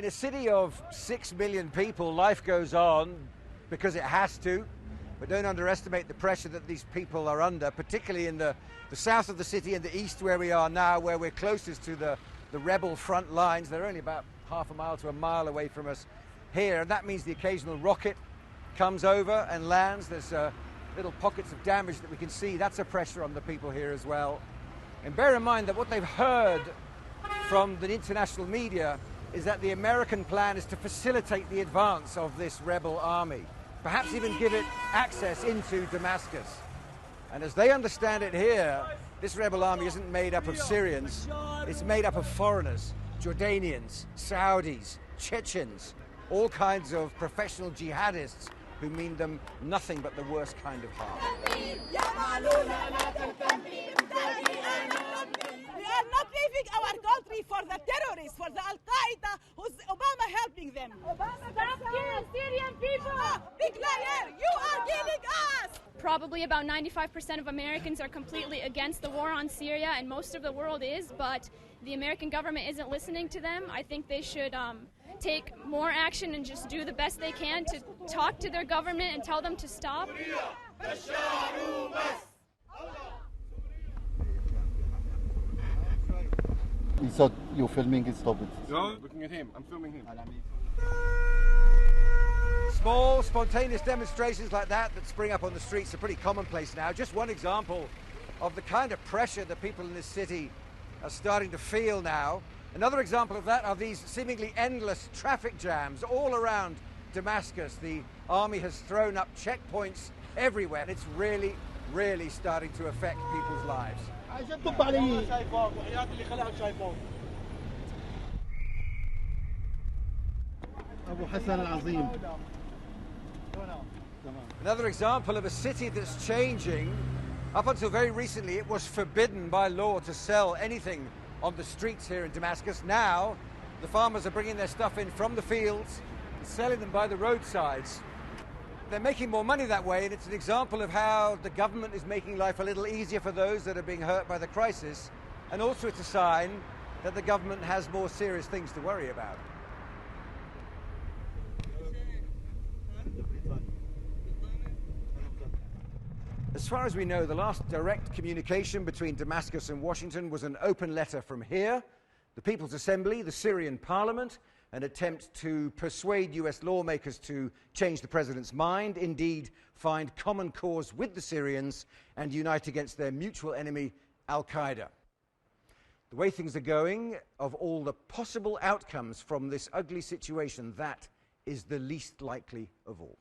In a city of 6 million people, life goes on because it has to. But don't underestimate the pressure that these people are under, particularly in the south of the city and the east where we are now, where we're closest to the rebel front lines. They're only about half a mile to a mile away from us here, and that means the occasional rocket comes over and lands. There's little pockets of damage that we can see. That's a pressure on the people here as well. And bear in mind that what they've heard from the international media is that the American plan is to facilitate the advance of this rebel army, perhaps even give it access into Damascus. And as they understand it here, this rebel army isn't made up of Syrians, it's made up of foreigners, Jordanians, Saudis, Chechens, all kinds of professional jihadists who mean them nothing but the worst kind of harm. We are not leaving our country for the terrorists, for the Al-Qaeda, who's Obama helping them. Stop killing Syrian people! Big liar, you are killing us! Probably about 95% of Americans are completely against the war on Syria, and most of the world is, but the American government isn't listening to them. I think they should take more action and just do the best they can to talk to their government and tell them to stop. We thought you were filming, stop it. No, looking at him. I'm filming him. Small, spontaneous demonstrations like that spring up on the streets are pretty commonplace now. Just one example of the kind of pressure that people in this city are starting to feel now. Another example of that are these seemingly endless traffic jams all around Damascus. The army has thrown up checkpoints everywhere, and it's really, really starting to affect people's lives. Another example of a city that's changing. Up until very recently, it was forbidden by law to sell anything on the streets here in Damascus. Now, the farmers are bringing their stuff in from the fields and selling them by the roadsides. They're making more money that way, and it's an example of how the government is making life a little easier for those that are being hurt by the crisis, and also it's a sign that the government has more serious things to worry about. As far as we know, the last direct communication between Damascus and Washington was an open letter from here, the People's Assembly, the Syrian Parliament, an attempt to persuade US lawmakers to change the president's mind, indeed find common cause with the Syrians and unite against their mutual enemy, Al-Qaeda. The way things are going, of all the possible outcomes from this ugly situation, that is the least likely of all.